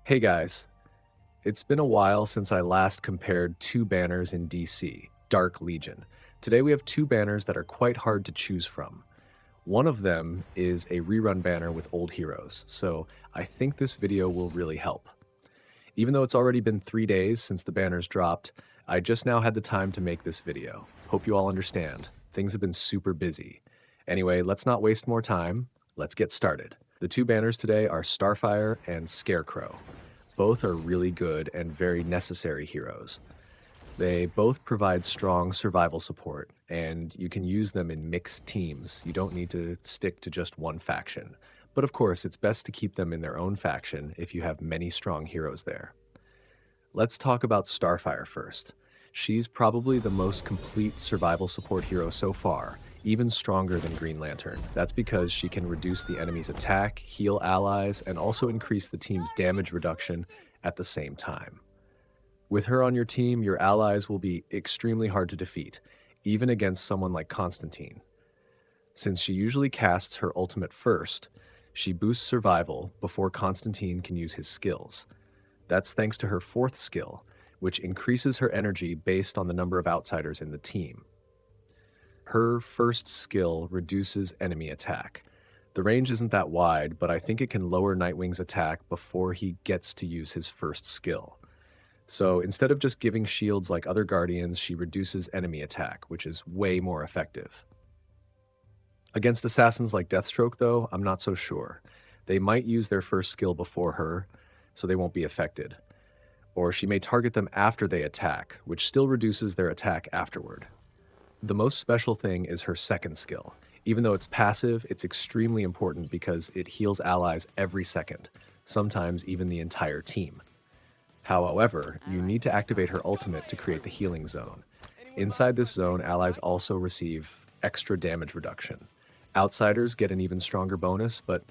Hey guys, it's been a while since I last compared two banners in DC, Dark Legion. Today we have two banners that are quite hard to choose from. One of them is a rerun banner with old heroes, so I think this video will really help. Even though it's already been 3 days since the banners dropped, I just now had the time to make this video. Hope you all understand. Things have been super busy. Anyway, let's not waste more time. Let's get started. The two banners today are Starfire and Scarecrow. Both are really good and very necessary heroes. They both provide strong survival support, and you can use them in mixed teams. You don't need to stick to just one faction. But of course, it's best to keep them in their own faction if you have many strong heroes there. Let's talk about Starfire first. She's probably the most complete survival support hero so far, even stronger than Green Lantern. That's because she can reduce the enemy's attack, heal allies, and also increase the team's damage reduction at the same time. With her on your team, your allies will be extremely hard to defeat, even against someone like Constantine. Since she usually casts her ultimate first, she boosts survival before Constantine can use his skills. That's thanks to her fourth skill, which increases her energy based on the number of outsiders in the team. Her first skill reduces enemy attack. The range isn't that wide, but I think it can lower Nightwing's attack before he gets to use his first skill. So instead of just giving shields like other Guardians, she reduces enemy attack, which is way more effective. Against assassins like Deathstroke, though, I'm not so sure. They might use their first skill before her, so they won't be affected. Or she may target them after they attack, which still reduces their attack afterward. The most special thing is her second skill. Even though it's passive, it's extremely important because it heals allies every second, sometimes even the entire team. However, you need to activate her ultimate to create the healing zone. Inside this zone, allies also receive extra damage reduction. Outsiders get an even stronger bonus, but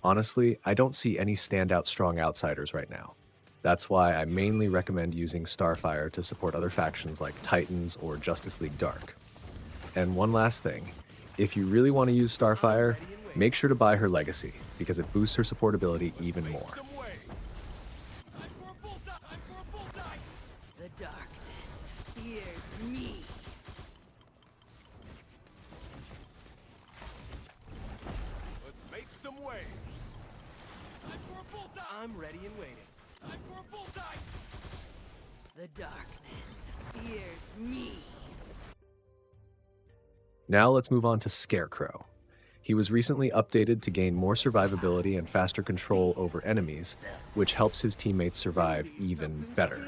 honestly, I don't see any standout strong outsiders right now. That's why I mainly recommend using Starfire to support other factions like Titans or Justice League Dark. And one last thing, if you really want to use Starfire, make sure to buy her Legacy, because it boosts her supportability even more. The darkness fears me. Let's make some way. Time for a bullseye. I'm ready and waiting. Time for a bullseye. The darkness fears me. Now let's move on to Scarecrow. He was recently updated to gain more survivability and faster control over enemies, which helps his teammates survive even better.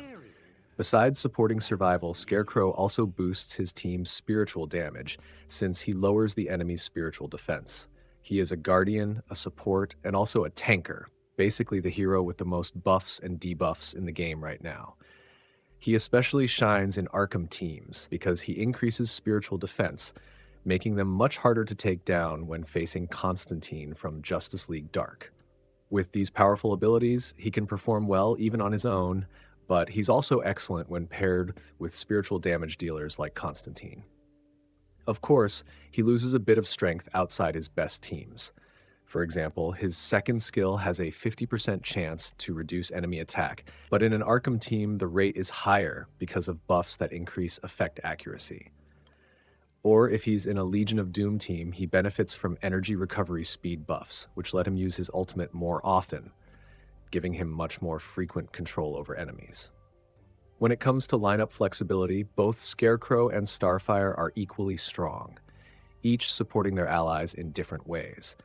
Besides supporting survival, Scarecrow also boosts his team's spiritual damage, since he lowers the enemy's spiritual defense. He is a guardian, a support, and also a tanker, basically the hero with the most buffs and debuffs in the game right now. He especially shines in Arkham teams because he increases spiritual defense, making them much harder to take down when facing Constantine from Justice League Dark. With these powerful abilities, he can perform well even on his own, but he's also excellent when paired with spiritual damage dealers like Constantine. Of course, he loses a bit of strength outside his best teams. For example, his second skill has a 50% chance to reduce enemy attack, but in an Arkham team, the rate is higher because of buffs that increase effect accuracy. Or if he's in a Legion of Doom team, he benefits from energy recovery speed buffs, which let him use his ultimate more often, giving him much more frequent control over enemies. When it comes to lineup flexibility, both Scarecrow and Starfire are equally strong, each supporting their allies in different ways.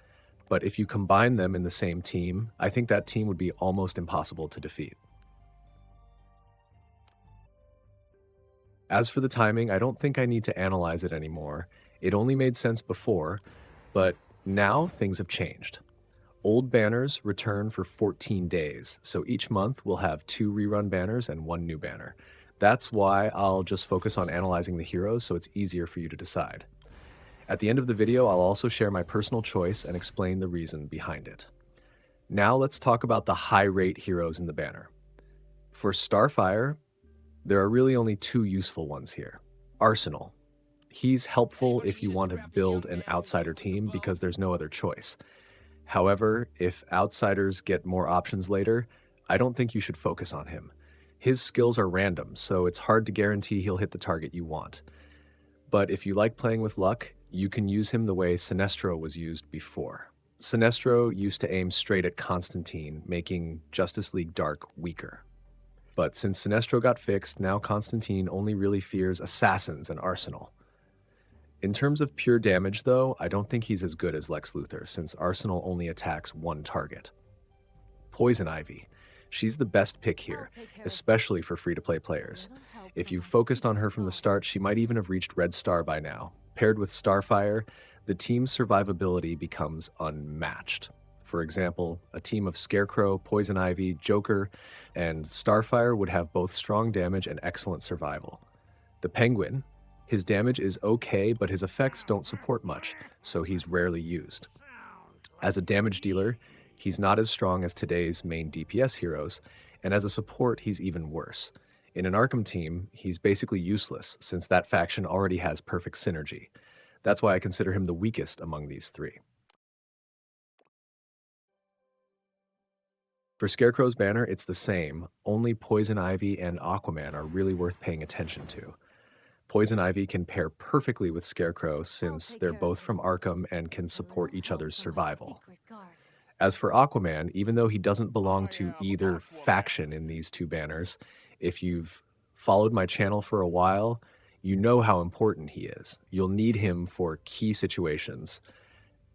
But if you combine them in the same team, I think that team would be almost impossible to defeat. As for the timing, I don't think I need to analyze it anymore. It only made sense before, but now things have changed. Old banners return for 14 days, so each month we'll have 2 rerun banners and 1 new banner. That's why I'll just focus on analyzing the heroes so it's easier for you to decide. At the end of the video, I'll also share my personal choice and explain the reason behind it. Now let's talk about the high-rate heroes in the banner. For Starfire, there are really only 2 useful ones here. Arsenal. He's helpful if you want to build an outsider team because there's no other choice. However, if outsiders get more options later, I don't think you should focus on him. His skills are random, so it's hard to guarantee he'll hit the target you want. But if you like playing with luck, you can use him the way Sinestro was used before. Sinestro used to aim straight at Constantine, making Justice League Dark weaker. But since Sinestro got fixed, now Constantine only really fears assassins and Arsenal. In terms of pure damage, though, I don't think he's as good as Lex Luthor, since Arsenal only attacks one target. Poison Ivy. She's the best pick here, especially for free-to-play players. If you've focused on her from the start, she might even have reached Red Star by now. Paired with Starfire, the team's survivability becomes unmatched. For example, a team of Scarecrow, Poison Ivy, Joker, and Starfire would have both strong damage and excellent survival. The Penguin, his damage is okay, but his effects don't support much, so he's rarely used. As a damage dealer, he's not as strong as today's main DPS heroes, and as a support, he's even worse. In an Arkham team, he's basically useless, since that faction already has perfect synergy. That's why I consider him the weakest among these three. For Scarecrow's banner, it's the same, only Poison Ivy and Aquaman are really worth paying attention to. Poison Ivy can pair perfectly with Scarecrow since they're both from Arkham and can support each other's survival. As for Aquaman, even though he doesn't belong to either faction in these two banners, if you've followed my channel for a while, you know how important he is. You'll need him for key situations,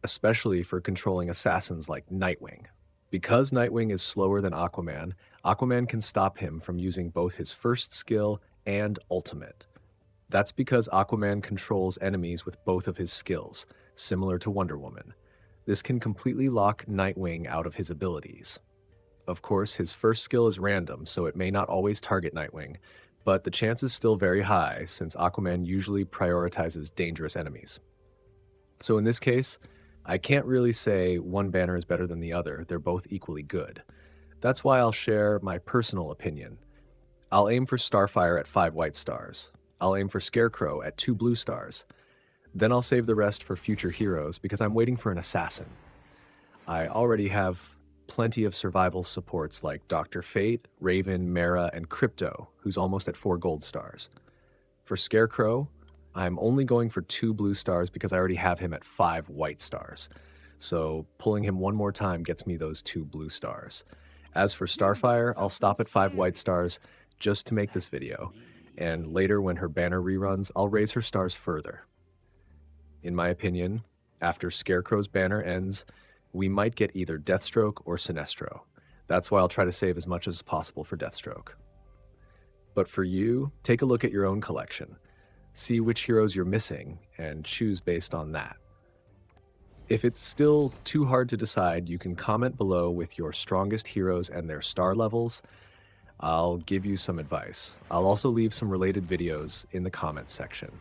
especially for controlling assassins like Nightwing. Because Nightwing is slower than Aquaman, Aquaman can stop him from using both his first skill and ultimate. That's because Aquaman controls enemies with both of his skills, similar to Wonder Woman. This can completely lock Nightwing out of his abilities. Of course, his first skill is random, so it may not always target Nightwing, but the chance is still very high since Aquaman usually prioritizes dangerous enemies. So in this case, I can't really say one banner is better than the other, they're both equally good. That's why I'll share my personal opinion. I'll aim for Starfire at 5 white stars. I'll aim for Scarecrow at 2 blue stars. Then I'll save the rest for future heroes because I'm waiting for an assassin. I already have plenty of survival supports like Dr. Fate, Raven, Mara, and Crypto, who's almost at 4 gold stars. For Scarecrow, I'm only going for 2 blue stars because I already have him at 5 white stars. So pulling him one more time gets me those 2 blue stars. As for Starfire, I'll stop at 5 white stars just to make this video. And later when her banner reruns, I'll raise her stars further. In my opinion, after Scarecrow's banner ends, we might get either Deathstroke or Sinestro. That's why I'll try to save as much as possible for Deathstroke. But for you, take a look at your own collection. See which heroes you're missing, and choose based on that. If it's still too hard to decide, you can comment below with your strongest heroes and their star levels. I'll give you some advice. I'll also leave some related videos in the comments section.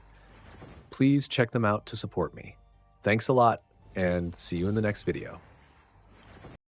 Please check them out to support me. Thanks a lot, and see you in the next video.